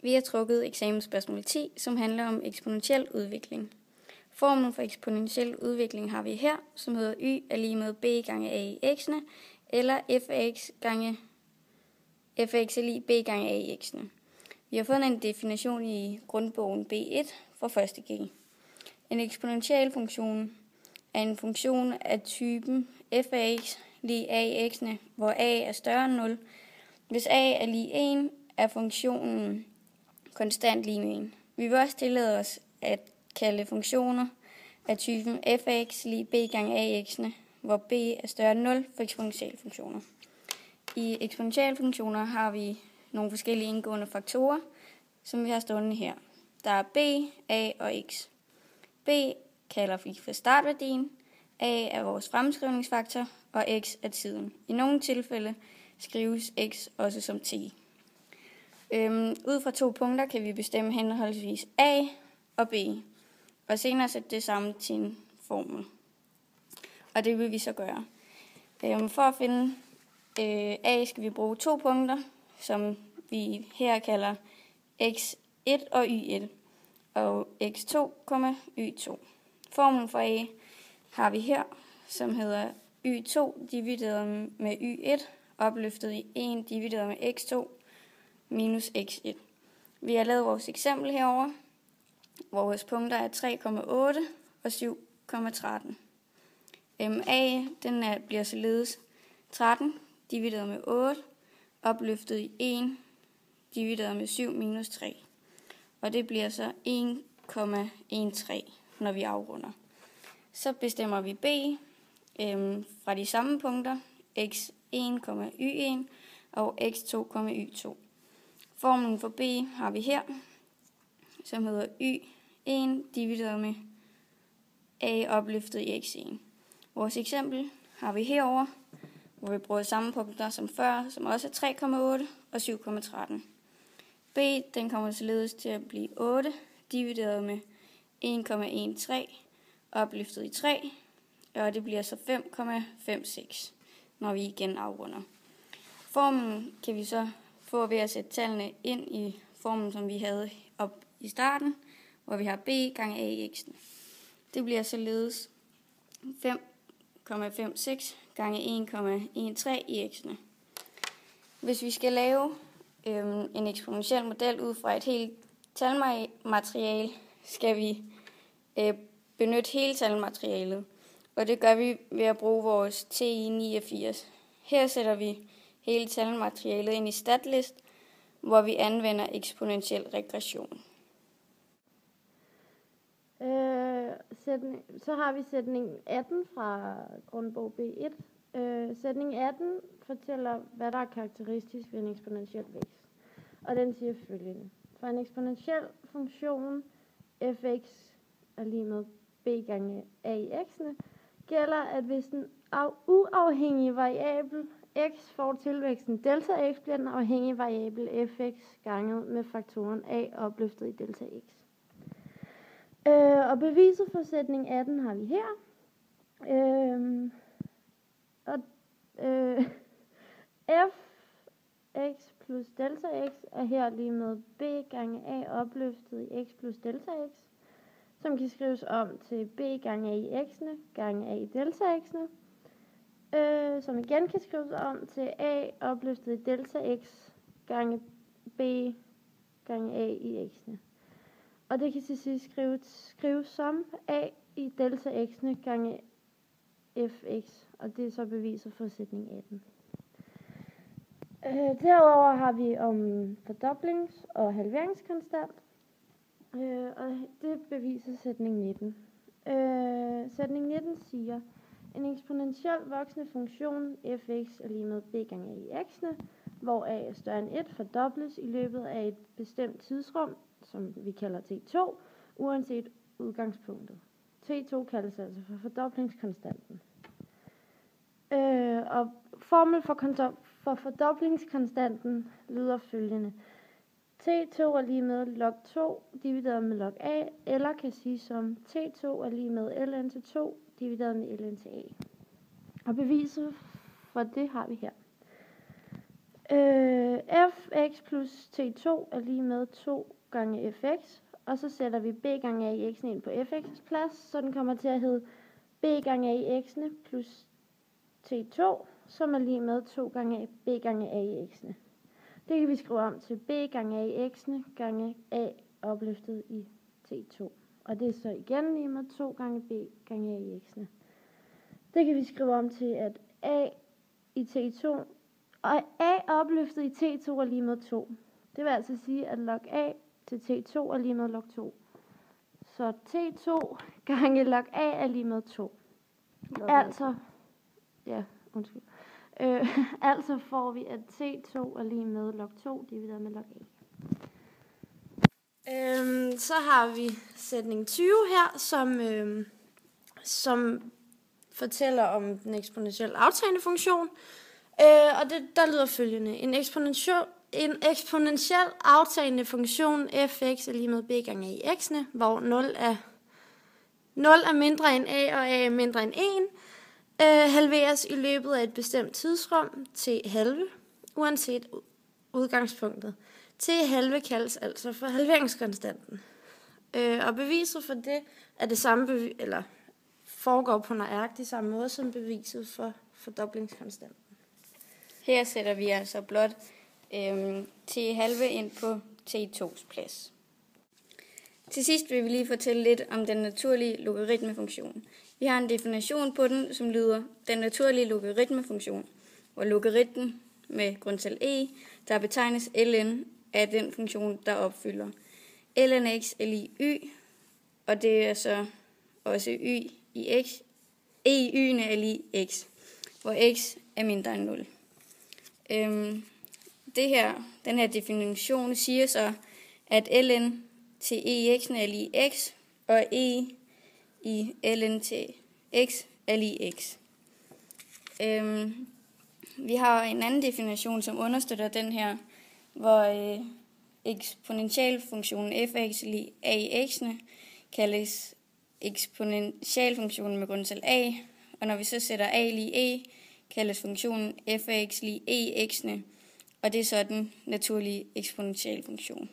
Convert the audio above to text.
Vi har trukket eksamensspørgsmål 10, som handler om eksponentiel udvikling. Formlen for eksponentiel udvikling har vi her, som hedder y er lige med b gange a i x'ene, eller f er lige b gange a i x'ene. Vi har fundet en definition i grundbogen B1 fra 1. G. En eksponentiel funktion er en funktion af typen f af x lige a i x'ene, hvor a er større end 0. Hvis a er lige 1, er funktionen konstant lige med 1. Vi vil også tillade os at kalde funktioner af typen f af x lige b gange a i x'ene, hvor b er større end 0 for eksponentielle funktioner. I eksponentielle funktioner har vi nogle forskellige indgående faktorer, som vi har stående her. Der er b, a og x. B kalder vi for startværdien, a er vores fremskrivningsfaktor, og x er tiden. I nogle tilfælde skrives x også som t. Ud fra 2 punkter kan vi bestemme henholdsvis a og b, og senere sætte det sammen til en formel. Og det vil vi så gøre. For at finde a skal vi bruge 2 punkter, som vi her kalder x1 og y1, og x2, y2. Formlen for a har vi her, som hedder y2 divideret med y1, opløftet i 1 divideret med x2 minus x1. Vi har lavet vores eksempel herover. Vores punkter er 3,8 og 7,13. A bliver således 13 divideret med 8, opløftet i 1 divideret med 7 minus 3. Og det bliver så 1,13, når vi afrunder. Så bestemmer vi b fra de samme punkter, x1, y1 og x2, y2. Formlen for b har vi her, som hedder y1 divideret med a opløftet i x1. Vores eksempel har vi herover, hvor vi bruger samme punkter som før, som også er 3,8 og 7,13. B den kommer således til at blive 8 divideret med 1,13 opløftet i 3, og det bliver så 5,56, når vi igen afrunder. Formlen kan vi så få ved at sætte tallene ind i formen, som vi havde op i starten, hvor vi har b gange a i x'ene. Det bliver således 5,56 gange 1,13 i x'ene. Hvis vi skal lave en eksponentiel model ud fra et helt talmateriale, skal vi benytte hele talmaterialet, og det gør vi ved at bruge vores TI-89. Her sætter vi hele talmaterialet ind i statlist, hvor vi anvender eksponentiel regression. Så har vi sætning 18 fra grundbog B1. Sætning 18 fortæller, hvad der er karakteristisk ved en eksponentiel vækst. Og den siger følgende. For en eksponentiel funktion fx er lige med b gange a i x'ene, gælder, at hvis den uafhængige variabel x får tilvæksten delta x, bliver den afhængige variabel fx ganget med faktoren a opløftet i delta x. Og beviset for sætning 18 har vi her. Fx plus delta x er her lige med b gange a opløftet i x plus delta x, som kan skrives om til b gange a i x'ene gange a i delta x'ene, som igen kan skrives om til a opløftet i delta x gange b gange a i x'ene. Og det kan til sidst skrives som a i delta x'ene gange fx, og det er så beviset for sætning 18. Derudover har vi om fordoblings- og halveringskonstant, og det beviser sætning 19. Sætning 19 siger, en eksponentiel voksende funktion fx er lige med b gange a i x'ene, hvor a er større end 1, fordobles i løbet af et bestemt tidsrum, som vi kalder t2, uanset udgangspunktet. T2 kaldes altså for fordoblingskonstanten. Og formel for fordoblingskonstanten lyder følgende. T2 er lige med log 2 divideret med log a, eller kan siges som T2 er lige med ln til 2 divideret med ln til a. Og beviset for det har vi her. fx plus t2 er lige med 2 gange fx, og så sætter vi b gange a i x'ene ind på fx' plads, så den kommer til at hedde b gange a i x'ene plus t2, som er lige med 2 gange b gange a i x'ene. Det kan vi skrive om til b gange a i x'ene gange a opløftet i t2. Og det er så igen lige med 2 gange b gange a i x'ene. Det kan vi skrive om til, at a i t2, og a opløftet i t2 er lige med 2. Det vil altså sige, at log a til t2 er lige med log 2. Så t2 gange log a er lige med 2. Altså får vi, at T2 er lige med log 2 divideret med log A. Så har vi sætning 20 her, som fortæller om den eksponentielt aftagende funktion. Og der lyder følgende. En eksponentielt aftagende funktion fx er lige med b gange a i x'ene, hvor 0 er mindre end a, og a er mindre end 1, halveres i løbet af et bestemt tidsrum til halve, uanset udgangspunktet. Til halve kaldes altså for halveringskonstanten. Og beviset for det er det samme foregår på nøjagtig samme måde som beviset for fordoblingskonstanten. Her sætter vi altså blot t halve ind på t2's plads. Til sidst vil vi lige fortælle lidt om den naturlige logaritmefunktion. Vi har en definition på den, som lyder den naturlige logaritmefunktion, hvor logaritmen med grundtal e, der betegnes ln, er den funktion, der opfylder ln x er lig y, og det er så også y i x. E i y'ene er lig x, hvor x er mindre end 0. Den her definition siger så, at ln til e i x'ene er lig x, og e i ln til x er lig x. Vi har en anden definition, som understøtter den her, hvor eksponentialfunktionen fx lig a i x'ene kaldes eksponentialfunktionen med grundtal a, og når vi så sætter a lig e, kaldes funktionen fx lig e i x'ene, og det er så den naturlige eksponentialfunktion.